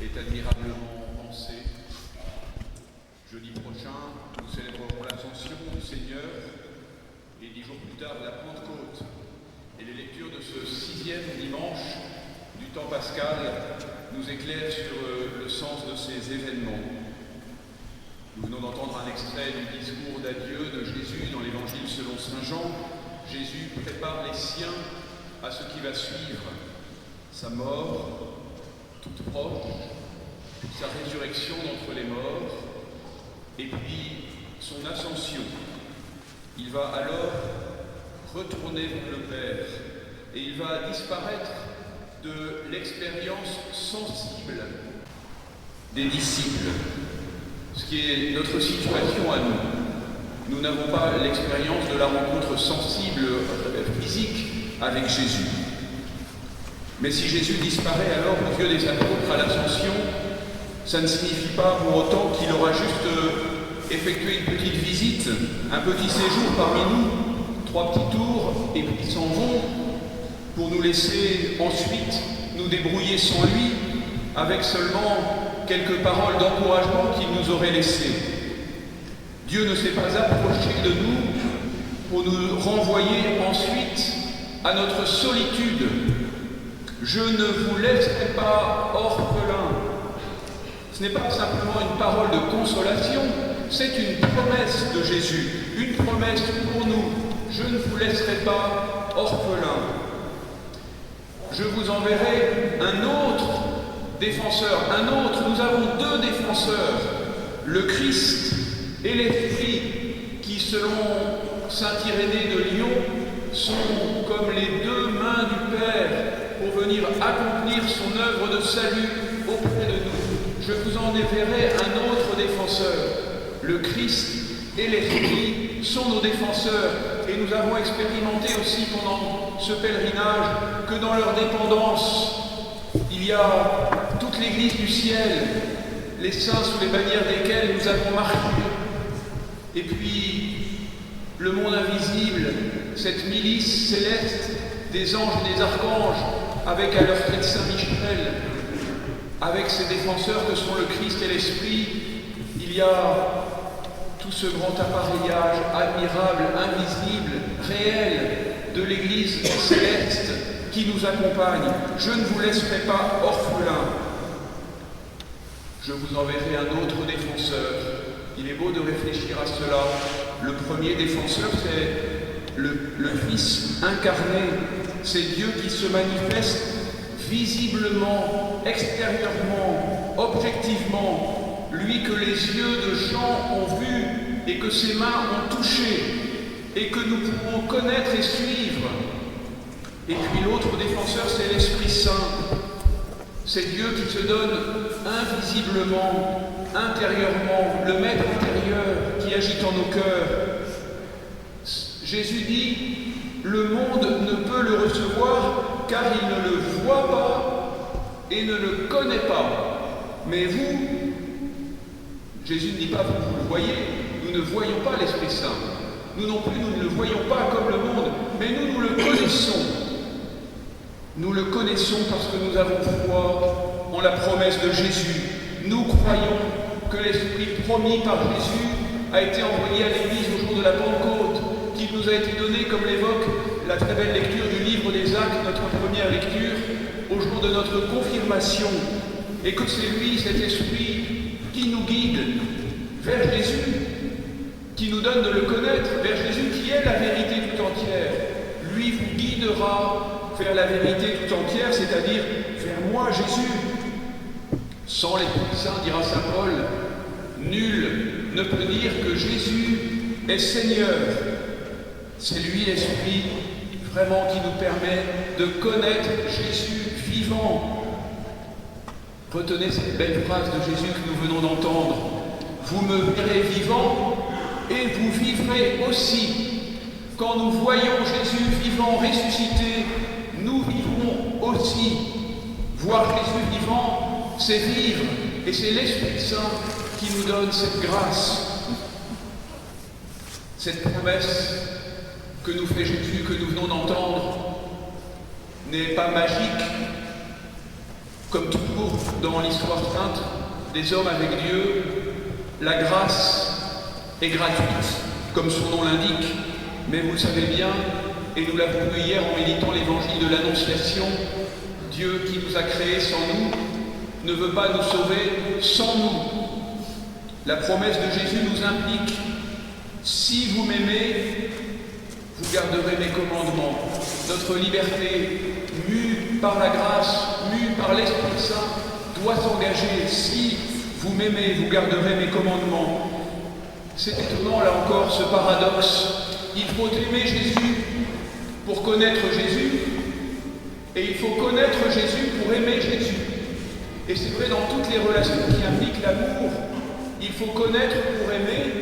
est admirablement pensé. Jeudi prochain, nous célébrerons l'Ascension du Seigneur et 10 jours plus tard la Pentecôte. Et les lectures de ce 6e dimanche du temps pascal nous éclairent sur le sens de ces événements. Nous venons d'entendre un extrait du discours d'adieu de Jésus dans l'Évangile selon saint Jean. Jésus prépare les siens à ce qui va suivre, sa mort toute proche, sa résurrection d'entre les morts, et puis son ascension. Il va alors retourner vers le Père, et il va disparaître de l'expérience sensible des disciples, ce qui est notre situation à nous. Nous n'avons pas l'expérience de la rencontre sensible, physique avec Jésus. Mais si Jésus disparaît alors aux yeux des apôtres à l'Ascension, ça ne signifie pas pour autant qu'il aura juste effectué une petite visite, un petit séjour parmi nous, 3 petits tours, et puis ils s'en vont pour nous laisser ensuite nous débrouiller sans lui, avec seulement quelques paroles d'encouragement qu'il nous aurait laissées. Dieu ne s'est pas approché de nous pour nous renvoyer ensuite à notre solitude. Je ne vous laisserai pas orphelins. Ce n'est pas simplement une parole de consolation, c'est une promesse de Jésus, une promesse pour nous. Je ne vous laisserai pas orphelins. Je vous enverrai un autre défenseur, nous avons 2 défenseurs, le Christ et l'Esprit, qui selon saint Irénée de Lyon sont comme les 2 mains du Père pour venir accomplir son œuvre de salut auprès de nous. Je vous enverrai un autre défenseur. Le Christ et l'Esprit sont nos défenseurs, et nous avons expérimenté aussi pendant ce pèlerinage que dans leur dépendance, il y a toute l'Église du ciel, les saints sous les bannières desquels nous avons marché, et puis le monde invisible, cette milice céleste des anges et des archanges, avec à leur tête Saint Michel, avec ses défenseurs que sont le Christ et l'Esprit. Il y a tout ce grand appareillage admirable, invisible, réel de l'Église céleste qui nous accompagne. Je ne vous laisserai pas orphelins. Je vous enverrai un autre défenseur. Il est beau de réfléchir à cela. Le premier défenseur, c'est le Fils incarné. C'est Dieu qui se manifeste visiblement, extérieurement, objectivement. Lui que les yeux de Jean ont vu et que ses mains ont touché et que nous pouvons connaître et suivre. Et puis l'autre défenseur, c'est l'Esprit Saint. C'est Dieu qui se donne invisiblement, intérieurement, le Maître intérieur qui agit en nos cœurs. Jésus dit, le monde ne peut le recevoir car il ne le voit pas et ne le connaît pas. Mais vous, Jésus ne dit pas vous le voyez, nous ne voyons pas l'Esprit Saint. Nous non plus, nous ne le voyons pas comme le monde, mais nous le connaissons. Nous le connaissons parce que nous avons foi en la promesse de Jésus. Nous croyons que l'Esprit promis par Jésus a été envoyé à l'Église au jour de la Pentecôte, qu'il nous a été donné, comme l'évoque la très belle lecture du livre des Actes, notre première lecture, au jour de notre confirmation, et que c'est lui, cet Esprit, qui nous guide vers Jésus, qui nous donne de le connaître, vers Jésus qui est la vérité tout entière. Lui vous guidera vers la vérité tout entière, c'est-à-dire vers moi, Jésus. Sans l'Esprit Saint, dira saint Paul, nul ne peut dire que Jésus est Seigneur. C'est lui, l'Esprit, vraiment qui nous permet de connaître Jésus vivant. Retenez cette belle phrase de Jésus que nous venons d'entendre. Vous me verrez vivant et vous vivrez aussi. Quand nous voyons Jésus vivant, ressuscité, nous vivrons aussi. Voir Jésus vivant, c'est vivre, et c'est l'Esprit Saint qui nous donne cette grâce. Cette promesse que nous fait Jésus, que nous venons d'entendre, n'est pas magique, Comme toujours dans l'histoire sainte des hommes avec Dieu, la grâce est gratuite, comme son nom l'indique, mais vous le savez bien, et nous l'avons vu hier en méditant l'évangile de l'Annonciation, Dieu qui nous a créés sans nous ne veut pas nous sauver sans nous. La promesse de Jésus nous implique: si vous m'aimez, vous garderez mes commandements. Notre liberté, mue par la grâce, mue par l'Esprit Saint, doit s'engager. Si vous m'aimez, vous garderez mes commandements. C'est étonnant, là encore, ce paradoxe. Il faut aimer Jésus pour connaître Jésus, et il faut connaître Jésus pour aimer Jésus. Et c'est vrai dans toutes les relations qui impliquent l'amour. Il faut connaître pour aimer,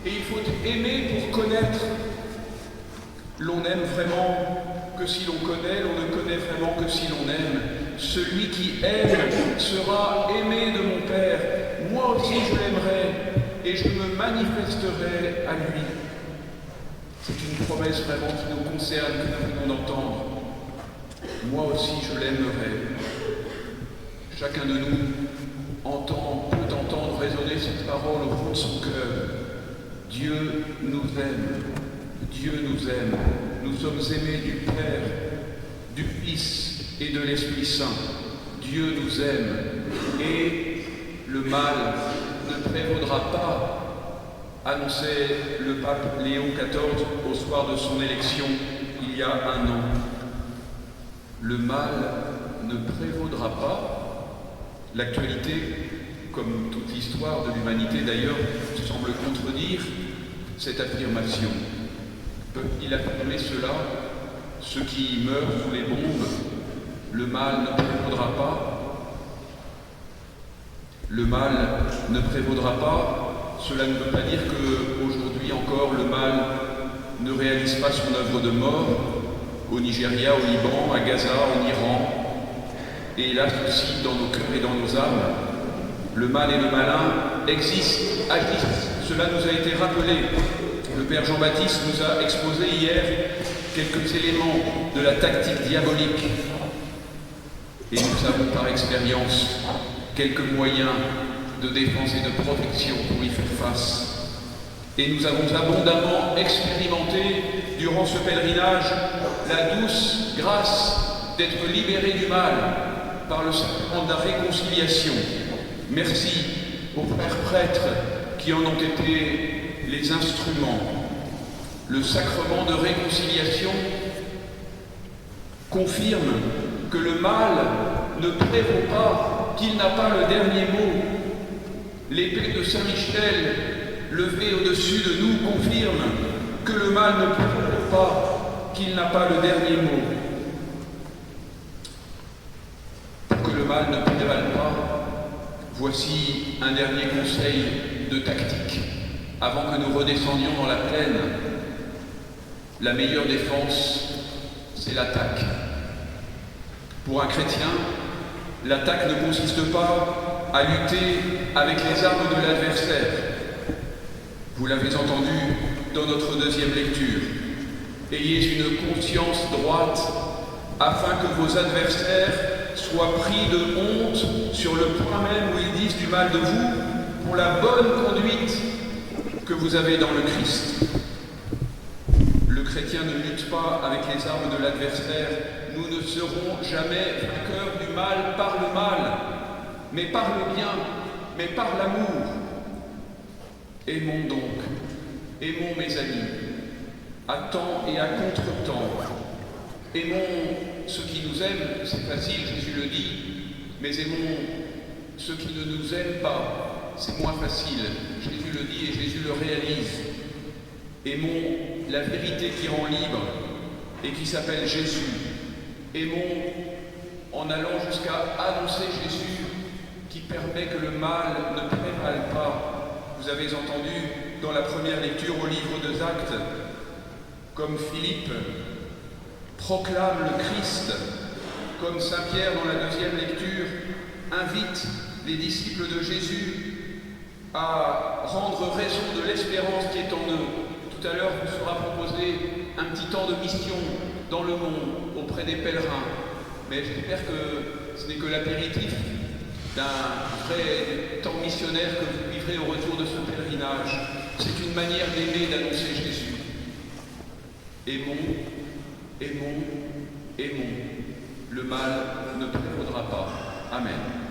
et il faut aimer pour connaître. L'on n'aime vraiment que si l'on connaît, l'on ne connaît vraiment que si l'on aime. Celui qui aime sera aimé de mon Père. Moi aussi je l'aimerai, et je me manifesterai à lui. C'est une promesse vraiment qui nous concerne, que nous venons d'entendre. Moi aussi je l'aimerai. Chacun de nous peut entendre résonner cette parole au fond de son cœur. Dieu nous aime. Dieu nous aime. Nous sommes aimés du Père, du Fils et de l'Esprit Saint. Dieu nous aime. Et le mal ne prévaudra pas, annonçait le pape Léon XIV au soir de son élection il y a un an. Le mal ne prévaudra pas. L'actualité, comme toute l'histoire de l'humanité d'ailleurs, semble contredire cette affirmation. Peut-il affirmer cela? Ceux qui meurent sous les bombes, le mal ne prévaudra pas. Le mal ne prévaudra pas. Cela ne veut pas dire qu'aujourd'hui encore le mal ne réalise pas son œuvre de mort au Nigeria, au Liban, à Gaza, en Iran, et hélas aussi dans nos cœurs et dans nos âmes. Le mal et le malin existent, agissent. Cela nous a été rappelé. Le Père Jean-Baptiste nous a exposé hier quelques éléments de la tactique diabolique. Et nous avons par expérience quelques moyens de défense et de protection pour y faire face. Et nous avons abondamment expérimenté durant ce pèlerinage la douce grâce d'être libérés du mal par le sacrement de la réconciliation. Merci aux frères prêtres qui en ont été les instruments. Le sacrement de réconciliation confirme que le mal ne prévaut pas, qu'il n'a pas le dernier mot. L'épée de Saint-Michel, levée au-dessus de nous, confirme que le mal ne prévaut pas, qu'il n'a pas le dernier mot. Pour que le mal ne prévale pas, voici un dernier conseil de tactique. Avant que nous redescendions dans la plaine, la meilleure défense, c'est l'attaque. Pour un chrétien, l'attaque ne consiste pas à lutter avec les armes de l'adversaire. Vous l'avez entendu dans notre deuxième lecture. Ayez une conscience droite afin que vos adversaires soient pris de honte sur le point même où ils disent du mal de vous pour la bonne conduite que vous avez dans le Christ. Le chrétien ne lutte pas avec les armes de l'adversaire. Nous ne serons jamais vainqueurs du mal par le mal, mais par le bien, mais par l'amour. Aimons donc, aimons mes amis, à temps et à contre-temps. Aimons ceux qui nous aiment, c'est facile, Jésus le dit, mais aimons ceux qui ne nous aiment pas, c'est moins facile. Jésus le dit et Jésus le réalise. Aimons la vérité qui rend libre et qui s'appelle Jésus. Aimons en allant jusqu'à annoncer Jésus qui permet que le mal ne prévale pas. Vous avez entendu dans la première lecture au livre des Actes, comme Philippe proclame le Christ, comme Saint Pierre dans la deuxième lecture invite les disciples de Jésus à rendre raison de l'espérance qui est en eux. Tout à l'heure, vous sera proposé un petit temps de mission dans le monde auprès des pèlerins. Mais j'espère que ce n'est que l'apéritif d'un vrai temps missionnaire que vous vivrez au retour de ce pèlerinage. C'est une manière d'aimer, d'annoncer Jésus. Aimons, aimons, aimons. Le mal ne prévaudra pas. Amen.